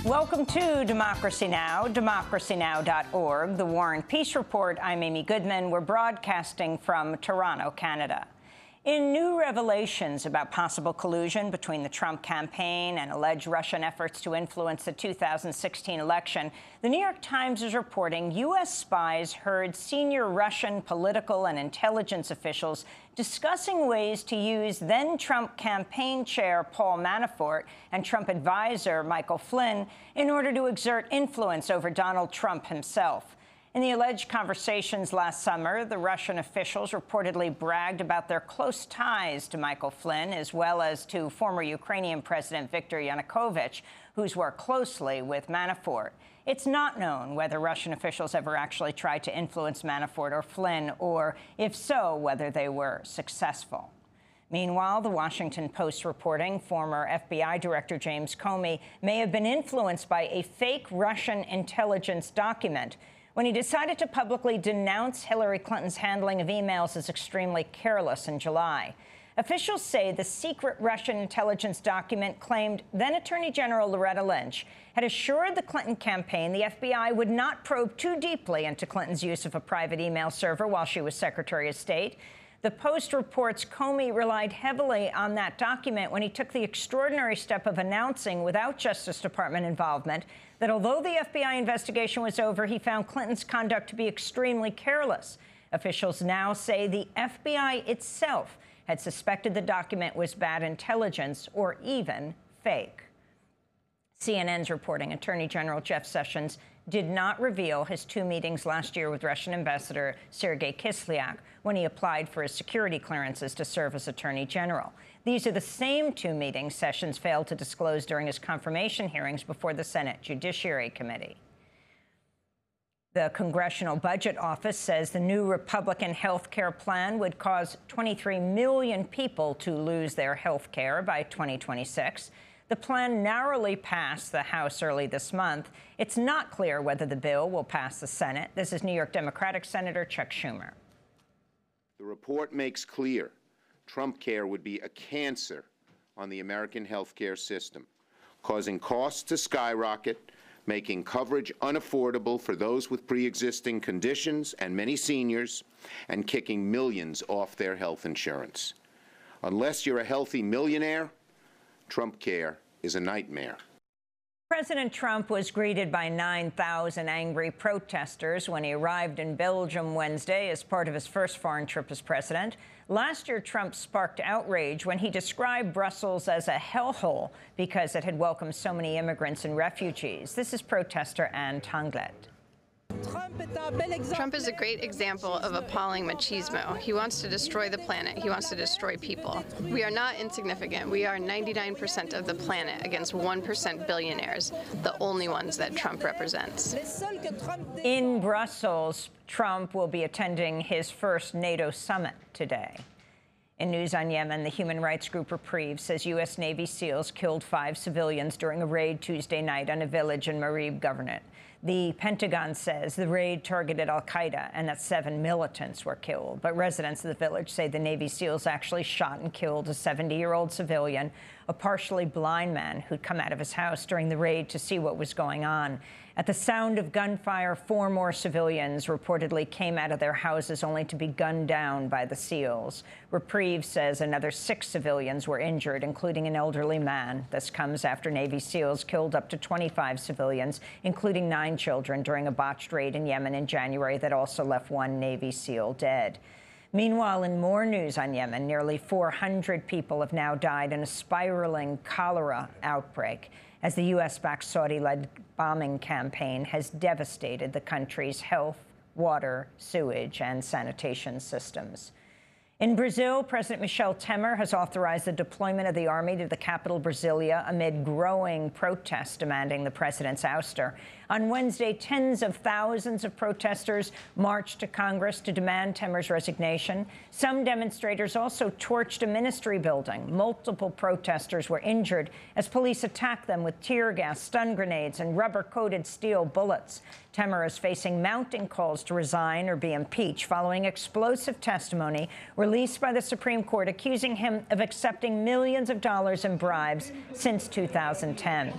Welcome to Democracy Now!, democracynow.org, the War and Peace Report. I'm Amy Goodman. We're broadcasting from Toronto, Canada. In new revelations about possible collusion between the Trump campaign and alleged Russian efforts to influence the 2016 election, the New York Times is reporting U.S. spies heard senior Russian political and intelligence officials discussing ways to use then-Trump campaign chair Paul Manafort and Trump advisor Michael Flynn in order to exert influence over Donald Trump himself. In the alleged conversations last summer, the Russian officials reportedly bragged about their close ties to Michael Flynn, as well as to former Ukrainian President Viktor Yanukovych, who's worked closely with Manafort. It's not known whether Russian officials ever actually tried to influence Manafort or Flynn, or, if so, whether they were successful. Meanwhile, the Washington Post reporting former FBI Director James Comey may have been influenced by a fake Russian intelligence document when he decided to publicly denounce Hillary Clinton's handling of emails as extremely careless in July. Officials say the secret Russian intelligence document claimed then-Attorney General Loretta Lynch had assured the Clinton campaign the FBI would not probe too deeply into Clinton's use of a private email server while she was Secretary of State. The Post reports Comey relied heavily on that document when he took the extraordinary step of announcing, without Justice Department involvement, that although the FBI investigation was over, he found Clinton's conduct to be extremely careless. Officials now say the FBI itself had suspected the document was bad intelligence or even fake. CNN's reporting Attorney General Jeff Sessions did not reveal his two meetings last year with Russian Ambassador Sergei Kislyak when he applied for his security clearances to serve as Attorney General. These are the same two meetings Sessions failed to disclose during his confirmation hearings before the Senate Judiciary Committee. The Congressional Budget Office says the new Republican health care plan would cause 23 million people to lose their health care by 2026. The plan narrowly passed the House early this month. It's not clear whether the bill will pass the Senate. This is New York Democratic Senator Chuck Schumer. The report makes clear Trump care would be a cancer on the American health care system, causing costs to skyrocket, making coverage unaffordable for those with pre-existing conditions and many seniors, and kicking millions off their health insurance. Unless you're a healthy millionaire, Trump care is a nightmare. President Trump was greeted by 9,000 angry protesters when he arrived in Belgium Wednesday as part of his first foreign trip as president. Last year, Trump sparked outrage when he described Brussels as a hellhole because it had welcomed so many immigrants and refugees. This is protester Anne Tanglet. Trump is a great example of appalling machismo. He wants to destroy the planet. He wants to destroy people. We are not insignificant. We are 99% of the planet against 1% billionaires, the only ones that Trump represents. In Brussels, Trump will be attending his first NATO summit today. In news on Yemen, the human rights group Reprieve says U.S. Navy SEALs killed 5 civilians during a raid Tuesday night on a village in Marib Governorate. The Pentagon says the raid targeted al-Qaeda and that 7 militants were killed. But residents of the village say the Navy SEALs actually shot and killed a 70-year-old civilian, a partially blind man who'd come out of his house during the raid to see what was going on. At the sound of gunfire, 4 more civilians reportedly came out of their houses only to be gunned down by the SEALs. Reprieve says another 6 civilians were injured, including an elderly man. This comes after Navy SEALs killed up to 25 civilians, including 9 children, during a botched raid in Yemen in January that also left 1 Navy SEAL dead. Meanwhile, in more news on Yemen, nearly 400 people have now died in a spiraling cholera outbreak as the U.S.-backed Saudi-led bombing campaign has devastated the country's health, water, sewage, and sanitation systems. In Brazil, President Michel Temer has authorized the deployment of the army to the capital, Brasilia, amid growing protests demanding the president's ouster. On Wednesday, tens of thousands of protesters marched to Congress to demand Temer's resignation. Some demonstrators also torched a ministry building. Multiple protesters were injured as police attacked them with tear gas, stun grenades, and rubber-coated steel bullets. Temer is facing mounting calls to resign or be impeached following explosive testimony released released by the Supreme Court, accusing him of accepting millions of dollars in bribes since 2010.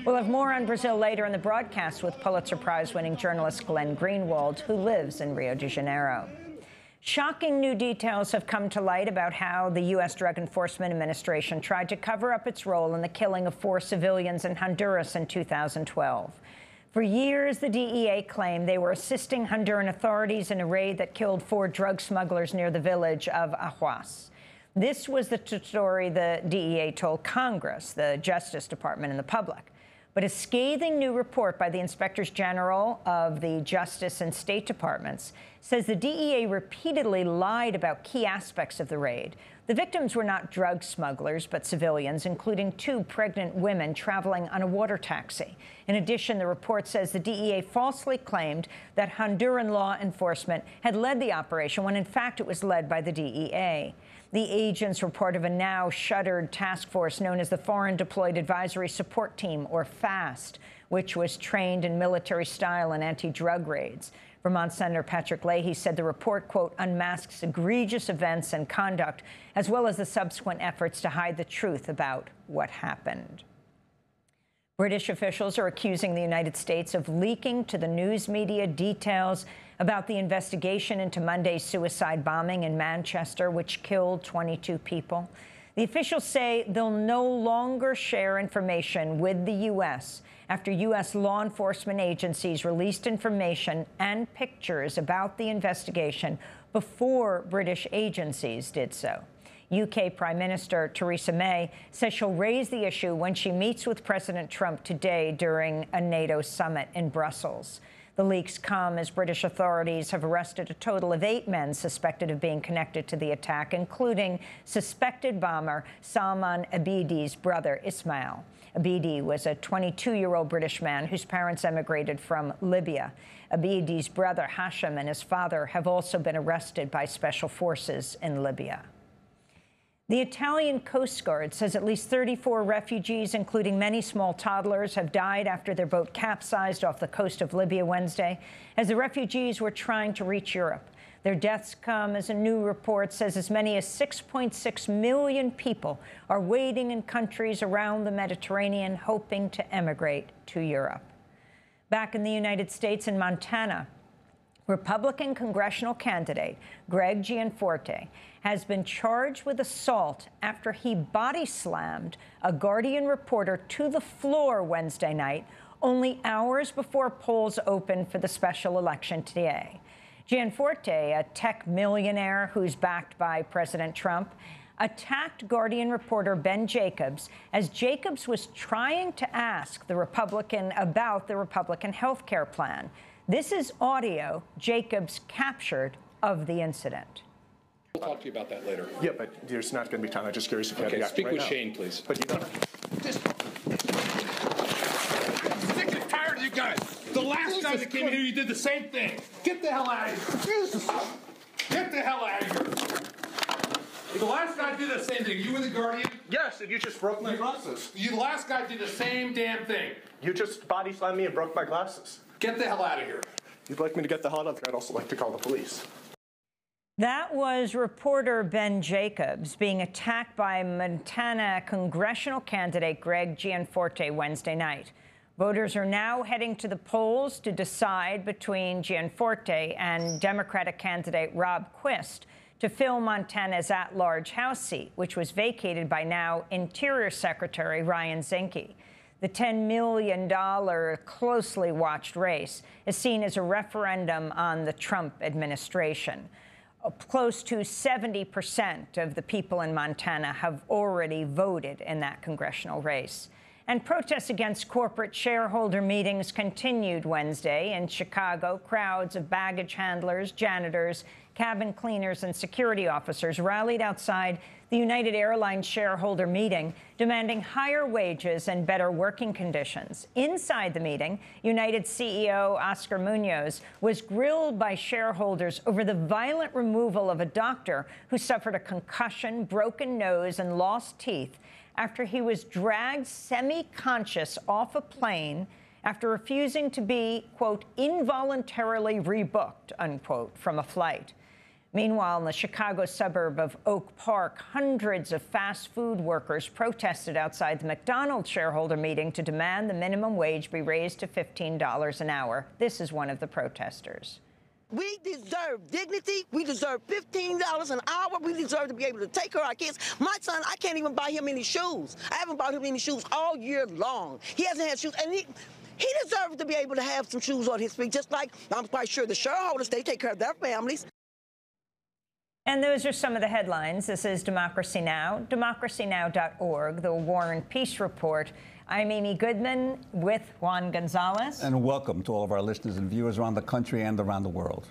We'll have more on Brazil later in the broadcast with Pulitzer Prize-winning journalist Glenn Greenwald, who lives in Rio de Janeiro. Shocking new details have come to light about how the U.S. Drug Enforcement Administration tried to cover up its role in the killing of 4 civilians in Honduras in 2012. For years, the DEA claimed they were assisting Honduran authorities in a raid that killed 4 drug smugglers near the village of Ajuas. This was the story the DEA told Congress, the Justice Department, and the public. But a scathing new report by the Inspectors General of the Justice and State Departments says the DEA repeatedly lied about key aspects of the raid. The victims were not drug smugglers, but civilians, including 2 pregnant women traveling on a water taxi. In addition, the report says the DEA falsely claimed that Honduran law enforcement had led the operation when, in fact, it was led by the DEA. The agents were part of a now shuttered task force known as the Foreign Deployed Advisory Support Team, or FAST, which was trained in military style and anti-drug raids. Vermont Senator Patrick Leahy said the report, quote, unmasks egregious events and conduct, as well as the subsequent efforts to hide the truth about what happened. British officials are accusing the United States of leaking to the news media details about the investigation into Monday's suicide bombing in Manchester, which killed 22 people. The officials say they'll no longer share information with the U.S. after U.S. law enforcement agencies released information and pictures about the investigation before British agencies did so. UK Prime Minister Theresa May says she'll raise the issue when she meets with President Trump today during a NATO summit in Brussels. The leaks come as British authorities have arrested a total of 8 men suspected of being connected to the attack, including suspected bomber Salman Abidi's brother, Ismail. Abidi was a 22-year-old British man whose parents emigrated from Libya. Abidi's brother, Hashim, and his father have also been arrested by special forces in Libya. The Italian Coast Guard says at least 34 refugees, including many small toddlers, have died after their boat capsized off the coast of Libya Wednesday as the refugees were trying to reach Europe. Their deaths come as a new report says as many as 6.6 million people are waiting in countries around the Mediterranean, hoping to emigrate to Europe. Back in the United States, in Montana, Republican congressional candidate Greg Gianforte has been charged with assault after he body-slammed a Guardian reporter to the floor Wednesday night, only hours before polls opened for the special election today. Gianforte, a tech millionaire who's backed by President Trump, attacked Guardian reporter Ben Jacobs as Jacobs was trying to ask the Republican about the Republican health care plan. This is audio Jacobs captured of the incident. We'll talk to you about that later. Yeah, but there's not going to be time. I'm just curious if you have the speak right with now. Shane, please. But you don't. Sick and tired of you guys. The last guy that came in here, you did the same thing. Get the hell out of here. Get the hell out of here. The last guy did the same thing. You were the Guardian? Yes, and you just broke my glasses. The last guy did the same damn thing. You just body slammed me and broke my glasses. Get the hell out of here. If you'd like me to get the hot up, I'd also like to call the police. That was reporter Ben Jacobs being attacked by Montana congressional candidate Greg Gianforte Wednesday night. Voters are now heading to the polls to decide between Gianforte and Democratic candidate Rob Quist to fill Montana's at-large House seat, which was vacated by now Interior Secretary Ryan Zinke. The $10 million closely watched race is seen as a referendum on the Trump administration. Close to 70% of the people in Montana have already voted in that congressional race. And protests against corporate shareholder meetings continued Wednesday. In Chicago, crowds of baggage handlers, janitors, cabin cleaners, and security officers rallied outside the United Airlines shareholder meeting, demanding higher wages and better working conditions. Inside the meeting, United CEO Oscar Munoz was grilled by shareholders over the violent removal of a doctor who suffered a concussion, broken nose, and lost teeth after he was dragged semi-conscious off a plane after refusing to be, quote, involuntarily rebooked, unquote, from a flight. Meanwhile, in the Chicago suburb of Oak Park, hundreds of fast food workers protested outside the McDonald's shareholder meeting to demand the minimum wage be raised to $15 an hour. This is one of the protesters. We deserve dignity. We deserve $15 an hour. We deserve to be able to take care of our kids. My son, I can't even buy him any shoes. I haven't bought him any shoes all year long. He hasn't had shoes, and he deserves to be able to have some shoes on his feet, just like I'm quite sure the shareholders, they take care of their families. And those are some of the headlines. This is Democracy Now!, democracynow.org, the War and Peace Report. I'm Amy Goodman with Juan Gonzalez. And welcome to all of our listeners and viewers around the country and around the world.